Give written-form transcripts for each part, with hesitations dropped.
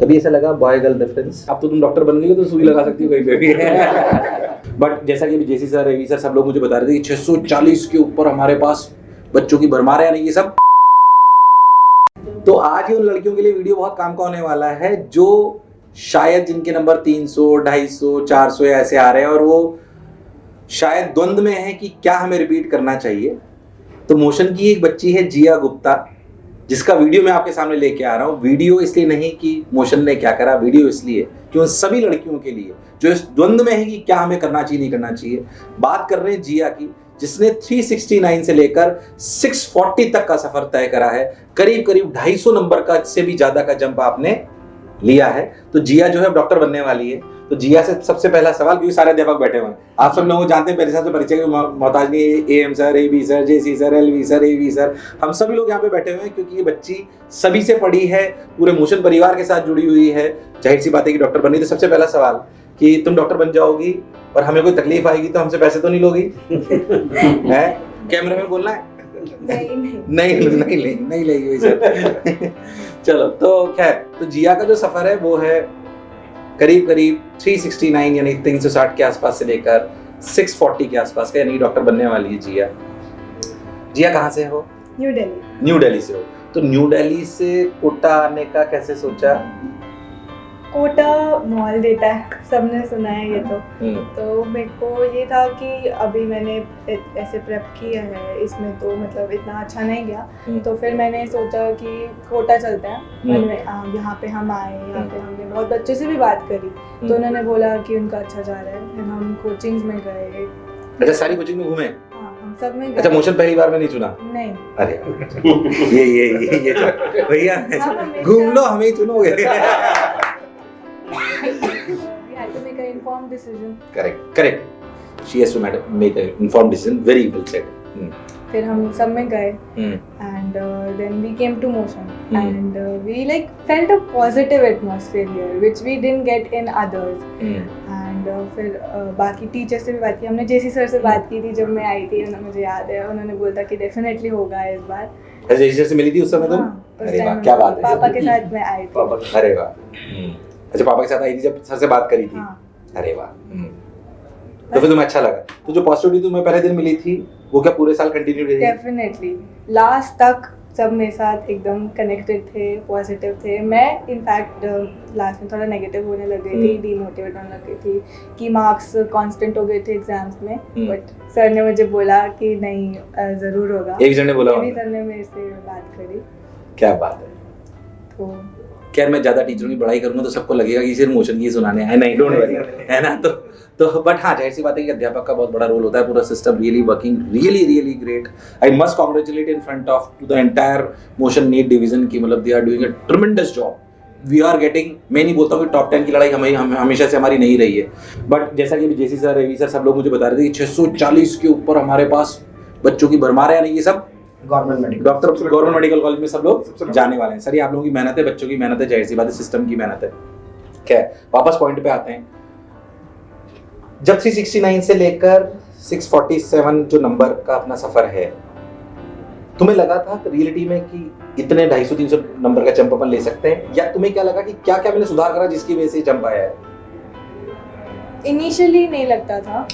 कभी ऐसा लगा बॉय गर्ल रेफरेंस? अब तो तुम डॉक्टर बन गई हो तो सुई लगा सकती हो कहीं पे भी। बट जैसा कि जेसी सर, रवि सर सब लोग मुझे बता रहे थे कि 640 के ऊपर हमारे पास बच्चों की भरमार है, यानी ये सब। तो आज ही उन लड़कियों के लिए वीडियो बहुत काम का होने वाला है जो शायद जिनके नंबर 300, 250, 400 ऐसे आ रहे हैं और वो शायद द्वंद में है कि क्या हमें रिपीट करना चाहिए। तो मोशन की एक बच्ची है जिया गुप्ता, जिसका वीडियो मैं आपके सामने लेके आ रहा हूँ। वीडियो इसलिए नहीं कि मोशन ने क्या करा, वीडियो इसलिए कि उन सभी लड़कियों के लिए जो इस द्वंद में है कि क्या हमें करना चाहिए नहीं करना चाहिए। बात कर रहे हैं जिया की, जिसने 369 से लेकर 640 तक का सफर तय करा है। करीब करीब 250 नंबर का से भी ज्यादा का जंप आपने लिया है। तो जिया जो है डॉक्टर बनने वाली है। तो जिया से सबसे पहला सवाल, क्योंकि सारे अध्यापक बैठे हुए हैं, आप सब लोग जानते हैं मेरे साथ परिचय के मोहताज नहीं, AM sir, AB sir, JC sir, LV sir, AV sir, हम सभी लोग यहाँ पे बैठे हुए हैं क्योंकि ये बच्ची सभी से पढ़ी है, पूरे मोशन परिवार के साथ जुड़ी हुई है। जाहिर सी बात है कि डॉक्टर बननी। तो सबसे पहला सवाल कि तुम डॉक्टर बन जाओगी और हमें कोई तकलीफ आएगी तो हमसे पैसे तो नहीं लोगी? है कैमरे में बोलना है? नहीं लेगी सर। चलो, तो खैर, तो जिया का जो सफर है वो है करीब करीब 369 यानी 360 के आसपास से लेकर 640 के आसपास का, यानी डॉक्टर बनने वाली है जिया। जिया कहाँ से हो? न्यू दिल्ली से हो। तो न्यू दिल्ली से कोटा आने का कैसे सोचा? कोटा मॉल देता है, सबने सुना है ये तो मेरे को ये था कि अभी मैंने ऐसे प्रेप किया है इसमें, तो मतलब इतना अच्छा नहीं गया। तो फिर मैंने सोचा कि कोटा चलते हैं। यहाँ पे हम आए, यहाँ पे हमने बहुत बच्चों से भी बात करी, तो उन्होंने बोला कि उनका अच्छा जा रहा है। फिर हम कोचिंग्स में गए। अच्छा, सारी कोचिंग में घूमे? हाँ, हम सब में गए। अच्छा, मोशन पहली बार में नहीं चुना? नहीं। अरे ये भैया घूम लो, हमें ही चुनोगे। We had to make an informed decision. Correct. She has to make an informed decision. Very well said. फिर हम सब में गए and then we came to motion and we like felt a positive atmosphere here which we didn't get in others. and फिर बाकी teacher से भी बात की हमने, जेसी सर से बात की थी जब मैं आई थी। मुझे याद है उन्होंने बोला कि डेफिनेटली होगा इस बार। अच्छा, जेसी सर से मिली थी उस समय तुम? अरे वाह, क्या बात है। पापा के साथ मैं आई थी। अरे वाह। अच्छा, पापा के साथ आई थी जब सर से बात करी थी? अरे वाह। तो फिर तुम्हें अच्छा लगा? तो जो पॉजिटिविटी तुम्हें पहले दिन मिली थी वो क्या पूरे साल कंटिन्यू रही? डेफिनेटली लास्ट तक सब मेरे साथ एकदम कनेक्टेड थे, पॉजिटिव थे। मैं इनफैक्ट लास्ट में थोड़ा नेगेटिव होने लग गई थी, डीमोटिवेट होने लग गई थी कि मार्क्स कांस्टेंट हो गए थे एग्जाम्स में। बट सर ने मुझे बोला कि नहीं जरूर होगा। एक जन ने बोला? सर ने मेरे से बात करी। क्या बात है। तो खैर, मैं ज्यादा टीचरों की पढ़ाई करूंगा तो सबको लगेगा कि सिर्फ मोशन की सुनाने हैं। नहीं, डोंट वरी, है ना। तो बट हाँ, जाहिर सी बात है कि अध्यापक का बहुत बड़ा रोल होता है। पूरा system really working, really great. I must congratulate in front of to the entire Motion NEET division की, मतलब they are doing a tremendous job. We are getting, मैं नहीं बोलता हूँ कि टॉप 10 की लड़ाई हमेशा से हमारी नहीं रही है, बट जैसा कि जेसी सर, रवि सर सब लोग मुझे बता रहे थे कि 640 के ऊपर हमारे पास बच्चों की भरमार है, यानी ये सब गवर्नमेंट मेडिकल कॉलेज में सब लोग जाने वाले हैं। सर, ये आप लोगों की मेहनत है, बच्चों की मेहनत है, जाहिर सी बात है सिस्टम की मेहनत है। क्या वापस पॉइंट पे आते हैं। जब 369 से लेकर 647 जो नंबर का अपना सफर है, तुम्हें लगा था रियलिटी में कि इतने 250-300 नंबर का जंप अपन ले सकते हैं, या तुम्हें क्या लगा कि क्या क्या मैंने सुधार करा जिसकी वजह से जंप आया है? इनिशियली नहीं लगता था,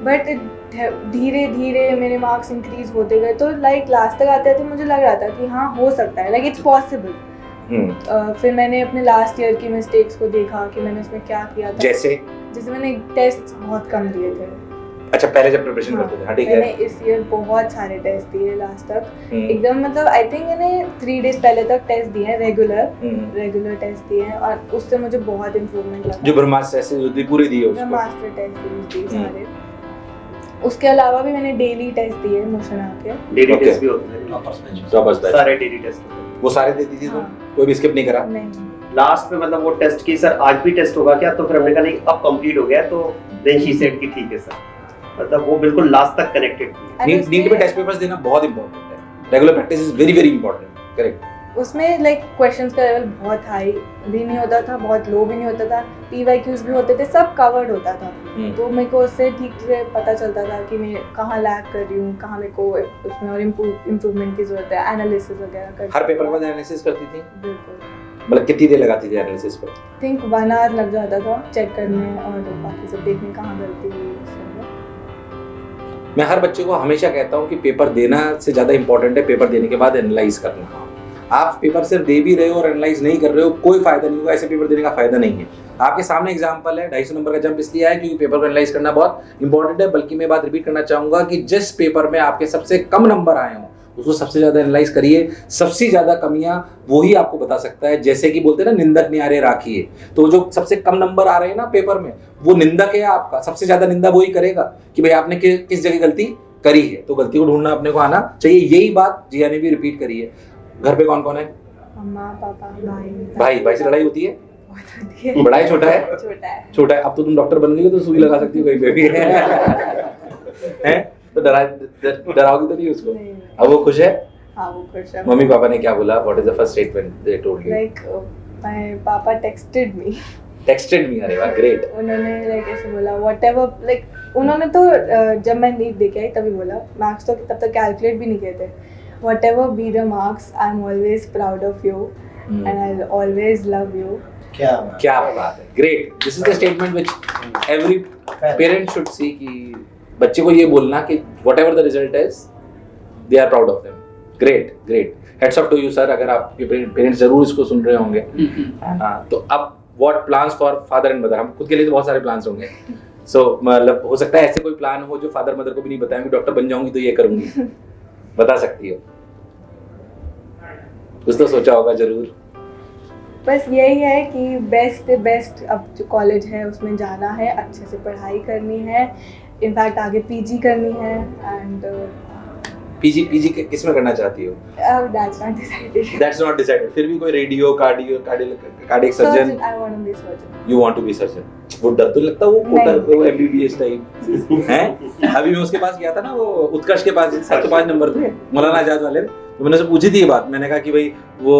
बट धीरे धीरे मेरे मार्क्स इंक्रीज होते गए। तो लाइक लास्ट तक आते थे मुझे लग रहा था कि हाँ हो सकता है, लाइक इट्स पॉसिबल। फिर मैंने अपने लास्ट ईयर की मिस्टेक्स को देखा कि मैंने उसमें क्या किया था। जैसे मैंने टेस्ट बहुत कम दिए थे। अच्छा, पहले जब प्रिपरेशन करते थे? हाँ, ठीक है। मैंने इस ईयर बहुत सारे टेस्ट दिए लास्ट तक एकदम, मतलब आई थिंक मैंने 3 डेज पहले तक टेस्ट दिए हैं, रेगुलर टेस्ट दिए हैं, और उससे मुझे बहुत इंप्रूवमेंट लगा। जो ब्रह्मास्त्र टेस्ट होती पूरी दिए उसको? ब्रह्मास्त्र टेस्ट दिए सारे। उसके अलावा भी मैंने डेली टेस्ट दिए मोशन आके। डेली टेस्ट भी होते हैं, सारे डेली टेस्ट वो सारे दे दीजिए तुम? कोई भी स्किप नहीं करा? नहीं। लास्ट में मतलब वो टेस्ट की, सर आज भी टेस्ट होगा क्या? तो फिर हमने कहा नहीं, अब कंप्लीट हो गया। तो देन शी सेड कि ठीक है सर, मतलब वो बिल्कुल लास्ट तक कनेक्टेड थी। नीट में टेस्ट पेपर्स देना बहुत इंपॉर्टेंट है, regular practice is very important. Correct. उसमें लाइक क्वेश्चंस का लेवल बहुत हाई भी नहीं होता था, बहुत लो भी नहीं होता था, पीवाईक्यूज भी होते थे, सब कवर्ड होता था। तो मेरे को उससे ठीक से पता चलता था कि मैं कहाँ लैग कर रही हूँ, कहाँ मेरे को उसमें और इम्प्रूवमेंट की जरूरत है, एनालिसिस वगैरह कर। हर पेपर के बाद एनालिसिस करती थी? बिल्कुल। मतलब कितनी देर लगाती थी एनालिसिस पर? थिंक 1 आवर लग जाता था चेक करने और बाकी सब देखने कहाँ गलती हुई उस समय। मैं हर बच्चे को हमेशा कहता हूँ कि पेपर देना से ज़्यादा इंपॉर्टेंट है पेपर देने के बाद एनालाइज करना। आप पेपर सिर्फ दे भी रहे हो और एनालाइज नहीं कर रहे हो, कोई फायदा नहीं होगा, ऐसे पेपर देने का फायदा नहीं है। आपके सामने एग्जांपल है, 250 नंबर का जंप इसलिए है क्योंकि पेपर को एनालाइज करना बहुत इंपॉर्टेंट है। बल्कि मैं बात रिपीट करना चाहूंगा कि जिस पेपर में आपके सबसे कम नंबर आए हों उसको सबसे ज्यादा एनालाइज करिए। सबसे ज्यादा कमियां वही आपको बता सकता है। जैसे कि बोलते हैं ना, निंदक न्यारे राखिए, तो जो सबसे कम नंबर आ रहे हैं ना पेपर में, वो निंदक है आपका। सबसे ज्यादा निंदा वही करेगा कि भाई आपने किस जगह गलती करी है। तो गलती को ढूंढना अपने को आना चाहिए। यही बात जिया ने भी रिपीट करी है। घर पे कौन कौन है? मम्मा पापा भाई से लड़ाई होती है? होती है। बड़ा है छोटा है? छोटा है। अब तो तुम डॉक्टर बन गई हो तो सुई लगा सकती हो कहीं पे भी है? तो डराओगी तो नहीं उसको? अब वो खुश है? हाँ वो खुश है। मम्मी पापा ने क्या बोला? What is the first statement they told you? Like my पापा टेक्स्टेड मी। अरे वाह, ग्रेट। उन्होंने लाइक ऐसे बोला व्हाटएवर, लाइक उन्होंने तो जब मैं नीट दे के आई तभी बोला, मार्क्स तो तब तक कैलकुलेट भी नहीं किए थे। Whatever be the marks, I am always proud of you and I will always love you. क्या बात है, great. This is the statement which every parent should see, कि बच्चे को ये बोलना कि whatever the result is they are proud of them. Great great, heads off to you sir. अगर आपके पेरेंट्स जरूर इसको सुन रहे होंगे। तो अब what plans for father and mother? हम खुद के लिए तो बहुत सारे प्लान्स होंगे। सो मतलब हो सकता है ऐसे कोई प्लान हो जो फादर मदर को भी नहीं बताएंगे, डॉक्टर बन जाऊंगी तो ये करूंगी। बता सकती हो? कुछ तो सोचा होगा जरूर। बस यही है कि बेस्ट से बेस्ट अब जो कॉलेज है उसमें जाना है, अच्छे से पढ़ाई करनी है, इनफैक्ट आगे पीजी करनी है। एंड पीजी किस में करना चाहती हो? That's not decided. फिर भी कोई radio, cardiac surgeon? I want to be surgeon. You want to be surgeon? वो डर तो लगता वो एमबीबीएस टाइप है। अभी मैं उसके पास गया था ना, वो उत्कर्ष के पास, 705 नंबर थे, मौलाना आजाद वाले। तो मैंने उससे पूछी थी ये बात। मैंने कहा कि भाई वो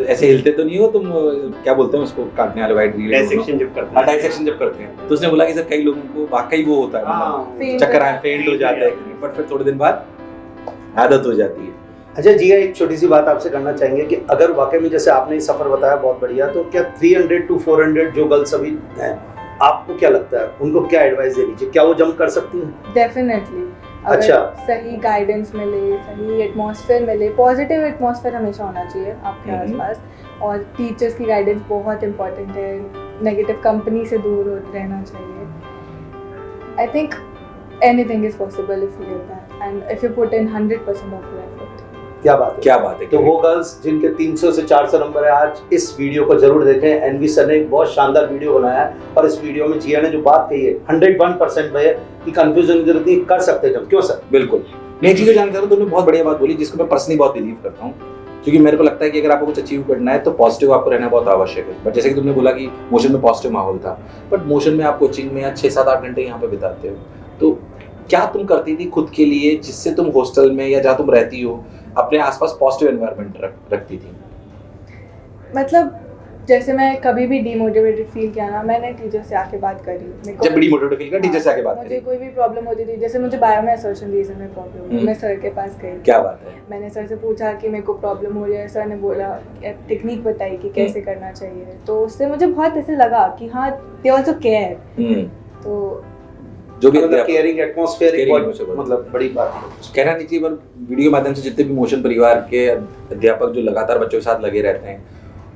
ऐसे हिलते तो नहीं हो तुम, क्या बोलते हैं उसको काटने वाले, वाइट डाइसेक्शन जब करते हैं। डाइसेक्शन जब करते हैं तो उसने बोला कि सर कई लोगों को वाकई वो होता है, चक्कर आए, फेंट हो जाते हैं, बट फिर थोड़े दिन बाद आदत हो जाती है। अच्छा जिया, एक छोटी सी बात आपसे करना चाहेंगे कि अगर वाकई में जैसे आपने सफर बताया बहुत बढ़िया, तो क्या 300 to 400 जो गर्ल्स अभी हैं, आपको क्या लगता है उनको क्या एडवाइस देनी चाहिए? क्या वो जंप कर सकती हैं? डेफिनेटली। अच्छा, सही गाइडेंस मिले, सही एटमॉस्फेयर मिले, पॉजिटिव एटमॉस्फेयर हमेशा होना चाहिए आपके आसपास, और टीचर्स की गाइडेंस बहुत इंपॉर्टेंट है। नेगेटिव कंपनी से दूर रहना चाहिए। I think anything is possible if you do that and if you put in 100% of your effort. क्या बात है, क्या बात है। तो वो गर्ल्स जिनके 300 से 400 नंबर है, आज इस वीडियो को जरूर देखें। एनवी सर ने एक बहुत शानदार वीडियो बनाया है और इस वीडियो में जिया ने जो बात कही है 101% है कि कंफ्यूजन की जरूरत नहीं, कर सकते हैं। क्यों सर? बिल्कुल। मैं एक चीज जानता हूँ, तुमने बहुत बढ़िया बात बोली जिसको मैं पर्सनली बहुत बिलीव करता हूँ, क्योंकि मेरे को लगता है कि अगर आपको कुछ अचीव करना है तो पॉजिटिव आपको रहना बहुत आवश्यक है। बट जैसे कि तुमने बोला कि मोशन में पॉजिटिव माहौल था, बट मोशन में आप कोचिंग में 6-7-8 घंटे यहाँ पे बिताते हो, तो क्या तुम करती थी खुद के लिए जिससे तुम हॉस्टल में या जहाँ तुम रहती हो अपने आसपास पॉजिटिव एनवायरनमेंट रखती थी? मतलब जैसे मैं कभी भी डीमोटिवेटेड फील किया ना, मैंने टीचर से आके बात करी। जब डीमोटिवेटेड फील किया टीचर से आके बात करी? मुझे कोई भी प्रॉब्लम होती थी, जैसे मुझे बायो में असर्शन रीजन में प्रॉब्लम है, मैं सर के पास गई। क्या बात है। मैंने सर से पूछा कि मेरे को प्रॉब्लम हो रही है। सर ने बोला, टेक्निक बताई कि कैसे करना चाहिए। तो उससे मुझे बहुत ऐसे लगा कि हाँ, दे आल्सो केयर। तो जो भी केयरिंग एटमॉस्फेयर मतलब बड़ी बात है। कहना नहीं चाहिए, पर वीडियो के माध्यम से जितने भी मोशन परिवार के अध्यापक जो लगातार बच्चों के साथ लगे रहते हैं,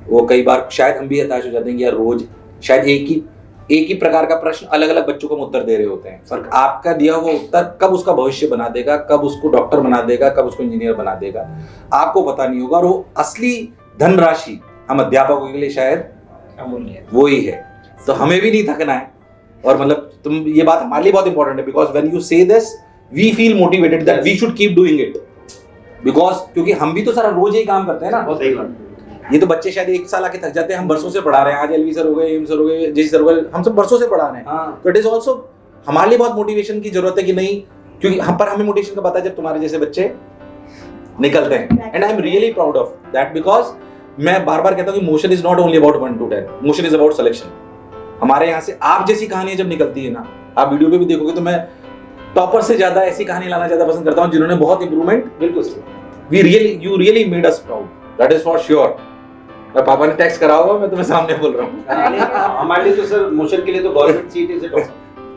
वो कई बार शायद हम भी हताश हो जाते हैं कि यार रोज शायद एक ही प्रकार का प्रश्न अलग अलग बच्चों को हम उत्तर दे रहे होते हैं, पर आपका दिया हुआ उत्तर कब उसका भविष्य बना देगा, कब उसको डॉक्टर बना देगा, कब उसको इंजीनियर बना देगा, आपको पता नहीं होगा। और वो असली धनराशि हम अध्यापकों के लिए शायद वो ही है। तो हमें भी नहीं थकना है। और मतलब तुम, ये बात हमारे लिए बहुत इंपॉर्टेंट है, because when you say this we feel motivated that we should keep doing it, because क्योंकि हम भी तो सारा रोज यही काम करते हैं ना। बहुत सही बात। ये तो बच्चे शायद 1 साल आके थक जाते हैं, हम बरसों से पढ़ा रहे हैं। आज एलवी सर हो गए, एम सर हो गए, जेसी सर हो गए, हम सब बरसों से पढ़ा रहे हैं। तो इट इज ऑल्सो हमारे लिए बहुत मोटिवेशन की जरूरत है कि नहीं, क्योंकि हम पर हमें मोटिवेशन का पता है जब तुम्हारे जैसे बच्चे निकलते हैं। And I am really proud of that, because मैं बार बार कहता हूँ कि motion is not only about 1 to 10, motion is about selection. हमारे यहाँ से आप जैसी कहानियां जब निकलती है ना, आप वीडियो पे भी देखोगे तो मैं टॉपर से ज्यादा ऐसी कहानी लाना ज्यादा पसंद करता हूँ जिन्होंने बहुत इंप्रूवमेंट। बिल्कुल you really made us proud, that is for sure. और पापा ने टेक्स्ट करा होगा, मैं तुम्हें सामने बोल रहा हूँ। हमारे लिए तो सर मोशन के लिए तो government seat is it.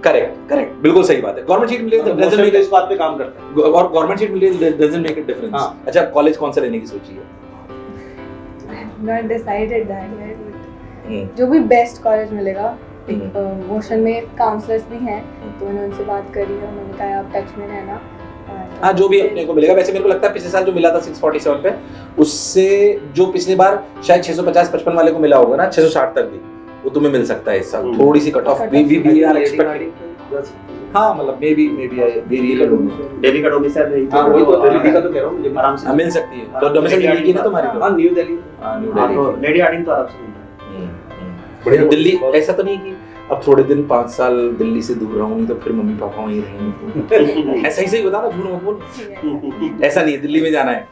Correct, बिल्कुल सही बात है। गवर्नमेंट सीट मिले तो डजंट मोशन मेक इस बात पे काम करता है। और गवर्नमेंट सीट मिले डजंट मेक अ डिफरेंस। हाँ। अच्छा, कॉलेज कौन सा लेने की सोची है? नॉट डिसाइडेड दैट, जो भी बेस्ट कॉलेज मिलेगा। मोशन में काउंसलर्स भी हैं, तो मैंने उनसे बात करी है, उन्होंने कहा आप टच में रहना। हाँ, जो भी अपने को मिलेगा। वैसे मेरे को लगता है पिछले साल जो मिला था 647 पे, उससे जो पिछली बार शायद 650-55 वाले को मिला होगा ना, 660 तक भी वो तुम्हें मिल सकता है इस साल। थोड़ी सी cut off we are expecting. हाँ, मतलब मे बी दिल्ली का डोमिसाइल नहीं। हाँ, वही तो दिल्ली का तो कह रहा हूँ, आराम से मिल सकती है। तो डोमिसाइल दिल्ली की ना तुम्हारी तो? हाँ, न्यू दिल्ली। न्यू हाँ, दिल्ली तो लेडी आर्डिंग तो आराम से मिल रहा है। बढ़िया। दिल्ली ऐसा तो नहीं कि अब थोड़े दिन 5 साल दिल्ली से दूर रहूंगी तो फिर मम्मी पापा वहीं रहेंगे? ऐसा ही सही बता ना, झूठ मत बोल। ऐसा नहीं है, दिल्ली में जाना है।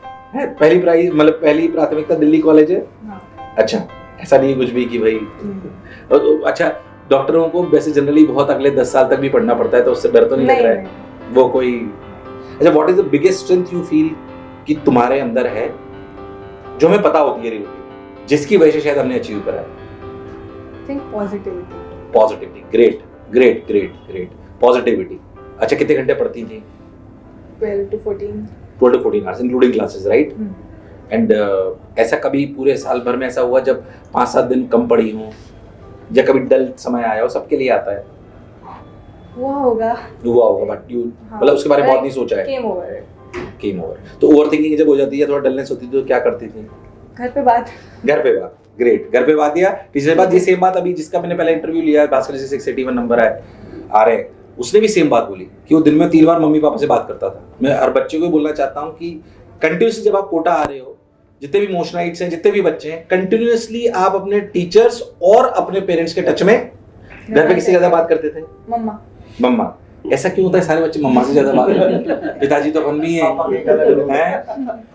पहली प्राथमिकता दिल्ली कॉलेज है। अच्छा, ऐसा नहीं है कुछ भी कि भाई। अच्छा, डॉक्टरों को वैसे जनरली बहुत अगले 10 साल तक भी पढ़ना पड़ता है, तो उससे डर तो नहीं लग रहा है वो कोई? अच्छा, what is the biggest strength you feel कि तुम्हारे अंदर है, जो हमें पता होती है रियलिटी, जिसकी वजह से शायद हमने अचीव करा है? Think positivity. Positivity. Great. Positivity. अच्छा, कितने घंटे पढ़ती थी? 12 to 14 hours including classes, right? And ऐसा कभी पूरे साल भर में ऐसा हुआ जब 5-7 दिन कम पढ़ी हो, या कभी डल समय आया हो? सबके लिए आता है, हुआ होगा, बट यू मतलब उसके बारे में बहुत नहीं सोचा है। Came over. तो ओवरथिंकिंग जब हो जाती है, थोड़ा डलनेस होती है, तो क्या करती थी? घर पे बात। ग्रेट। घर पे बात किया। पिछले बार ये सेम बात, अभी जिसका मैंने पहले इंटरव्यू लिया है, भास्कर जी से 681 नंबर आ रहे हैं, उसने भी सेम बात बोली कि वो दिन में 3 बार मम्मी पापा से बात करता था। मैं हर बच्चे को बोलना चाहता हूँ कि कंटिन्यूसली जब आप कोटा आ रहे हो, जितने भी मोशनाइट्स हैं, जितने भी बच्चे हैं, कंटिन्यूसली आप अपने टीचर्स और अपने पेरेंट्स के टच में। घर पे किससे ज्यादा बात करते थे? मम्मा। ऐसा क्यों होता है, सारे बच्चे मम्मा से ज्यादा बात करते हैं? पिताजी तो हम भी हैं।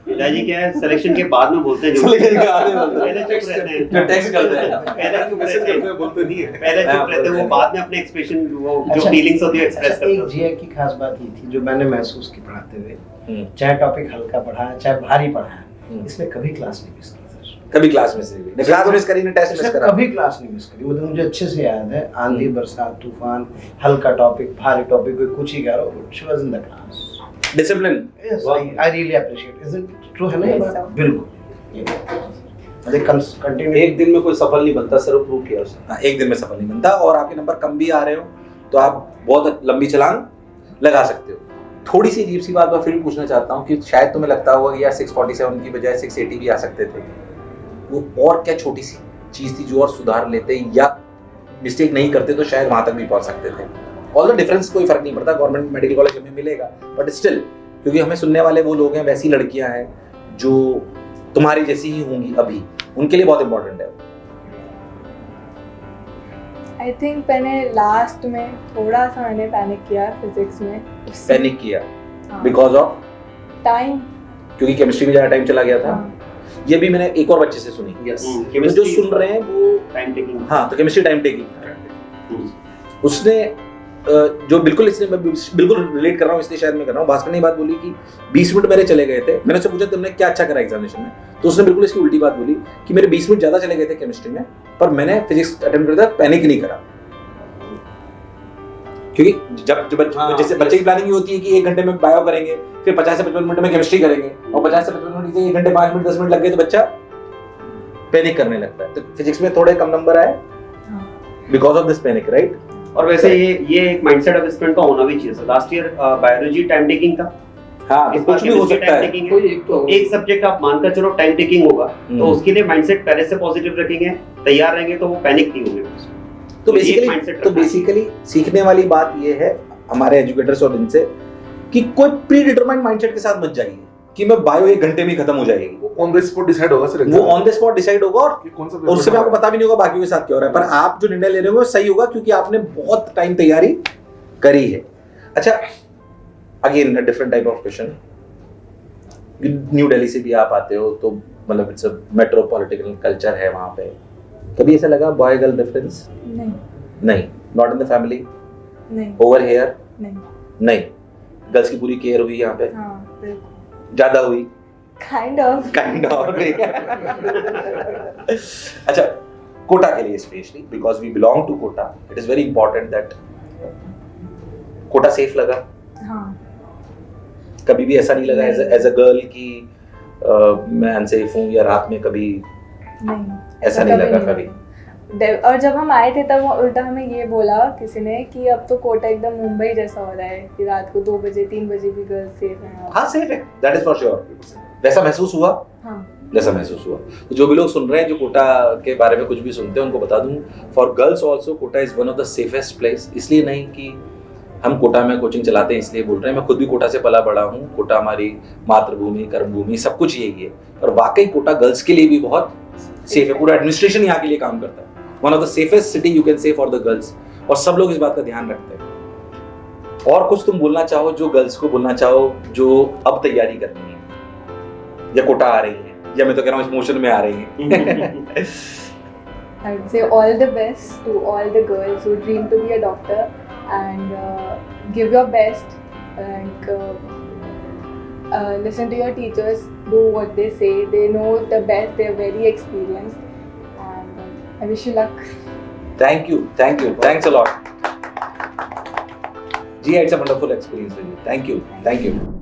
पिताजी क्या है, सिलेक्शन के बाद में बोलते हैं, सिलेक्शन के बाद में पहले चुप रहते हैं, जो टेक्स्ट करते हैं, बोलते नहीं है। पहले चुप रहते हैं, वो बाद में अपने एक्सप्रेशन, वो जो फीलिंग्स होती है एक्सप्रेस करते हैं। एक जीए की खास बात ये थी जो मैंने महसूस की पढ़ाते हुए, चाहे टॉपिक हल्का पढ़ाया चाहे भारी पढ़ाया, इसमें कभी क्लास नहीं मिस की। कभी क्लास मिस नहीं, क्लास मिस करी ना, टेस्ट मिस करा, कभी क्लास नहीं मिस करी। मतलब मुझे अच्छे से याद है, आंधी बरसात तूफान, हल्का टॉपिक भारी टॉपिक, कोई कुछ ही कह रहा हो, she was in the class. Discipline. Yes, I really appreciate. Is it true? है ना ये बात? बिल्कुल। कंटिन्यू। एक दिन में कोई सफल नहीं बनता सर, प्रूव किया उसने। एक दिन में सफल नहीं बनता, और आपके नंबर कम भी आ रहे हो तो आप बहुत लंबी छलांग लगा सकते हो। थोड़ी सी अजीब सी बात मैं फिर भी पूछना चाहता हूँ कि शायद तुम्हें लगता होगा कि यार 647 की बजाय 680 भी आ सकते थे, वो और क्या छोटी सी चीज थी जो और सुधार लेते या मिस्टेक नहीं करते तो शायद वहां तक भी पहुंच सकते थे? ऑल द डिफरेंस कोई फर्क नहीं पड़ता, गवर्नमेंट मेडिकल कॉलेज हमें मिलेगा, बट स्टिल क्योंकि हमें सुनने वाले वो लोग हैं, वैसी लड़कियां हैं जो तुम्हारी जैसी ही होंगी अभी, उनके लिए बहुत इंपॉर्टेंट है। आई थिंक मैंने लास्ट में थोड़ा सा मैंने पैनिक किया फिजिक्स में। पैनिक किया बिकॉज ऑफ टाइम, क्योंकि केमिस्ट्री में ज्यादा टाइम चला गया था। ये भी मैंने एक और बच्चे से सुनी। यस, जो सुन रहे हैं वो टाइम टेकिंग। हाँ, तो केमिस्ट्री टाइम टेकिंग। उसने जो बिल्कुल, इसने मैं बिल्कुल रिलेट कर रहा हूँ, इसलिए शायद मैं कर रहा हूँ। भास्कर ने बात बोली कि 20 मिनट मेरे चले गए थे। मैंने उससे पूछा तुमने क्या अच्छा करा एग्जामिनेशन में, तो उसने बिल्कुल इसकी उल्टी बात बोली कि मेरे 20 मिनट ज्यादा चले गए थे केमिस्ट्री में, पर मैंने फिजिक्स अटेम्प्ट किया था, पैनिक नहीं करा। क्योंकि जब जैसे बच्चे की प्लानिंग होती है कि 1 घंटे में बायो करेंगे, फिर 50 से 55 मिनट में केमिस्ट्री करेंगे, और 50 से 55 मिनट 1 घंटे 5 मिनट 10 मिनट लग गए तो बच्चा पैनिक करने लगता है। तो फिजिक्स में थोड़े कम नंबर आए because of this panic, right? और वैसे ये एक माइंडसेट ऑफ स्टूडेंट का होना भी चाहिए। Last year biology time taking था, हाँ, तो कुछ भी हो सकता है। एक सब्जेक्ट आप मानकर चलो टाइम टेकिंग होगा, तो उसके लिए माइंडसेट पहले से पॉजिटिव रखेंगे, तैयार रहेंगे, तो वो पैनिक नहीं होंगे। तो बेसिकली सीखने वाली बात ये है हमारे एजुकेटर्स और इनसे कि कोई प्री डिटरमाइंड माइंडसेट के साथ मत जाइए कि मैं बायो 1 घंटे में खत्म हो जाएगी। वो ऑन द स्पॉट डिसाइड होगा सर, वो ऑन द स्पॉट डिसाइड होगा, और उससे में आपको पता भी नहीं होगा बाकी के साथ क्या हो रहा है, पर आप जो निर्णय ले रहे हो वो सही होगा क्योंकि आपने बहुत टाइम तैयारी करी है। अच्छा, again different type of question. New Delhi से भी आप आते हो, तो मतलब इट्स अ मेट्रोपॉलिटन कल्चर है वहां पे। कभी ऐसा लगा बॉय गर्ल डिफरेंस? नहीं, नॉट इन द फैमिली, नहीं, ओवर हेयर नहीं, गर्ल्स की पूरी केयर हुई यहाँ पे? हाँ, बिल्कुल। ज्यादा हुई? काइंड ऑफ अच्छा, कोटा के लिए specially because we belong to Kota, it is very important that Kota safe लगा? हाँ कभी भी ऐसा नहीं लगा एज अ गर्ल कि मैं अनसेफ हूँ, या रात में कभी नहीं ऐसा नहीं लगा कभी? और जब हम आए थे तब उल्टा हमें ये बोला किसी ने कि अब तो कोटा एकदम मुंबई जैसा हो रहा है कि रात को 2 बजे 3 बजे भी गर्ल्स सेफ हैं। हाँ सेफ है, दैट इज फॉर श्योर। वैसा महसूस हुआ? हाँ जैसा महसूस हुआ। तो जो भी लोग सुन रहे हैं, जो कोटा के बारे में कुछ भी सुनते हैं, उनको बता दूं, for girls also Kota is one of the safest place. इसलिए नहीं कि हम कोटा में कोचिंग चलाते हैं इसलिए बोल रहे हैं, मैं खुद भी कोटा से पला बड़ा हूँ। कोटा हमारी मातृभूमि, कर्मभूमि, सब कुछ यही है। और वाकई कोटा गर्ल्स के लिए भी बहुत सेफ है, पूरा एडमिनिस्ट्रेशन यहाँ के लिए काम करता है। One of the safest city you can say for the girls, और सब लोग इस बात का ध्यान रखते हैं। और कुछ तुम बोलना चाहो, जो गर्ल्स को बोलना चाहो जो अब तैयारी करनी है या कोटा आ रही है, या मैं तो कह रहा हूँ इमोशन में आ रही है? I would say all the best to all the girls who dream to be a doctor, and give your best, like listen to your teachers, do what they say, they know the best, they're very experienced, and I wish you luck. Thank you, thanks a lot. Ji, it's a wonderful experience with you. Thank you.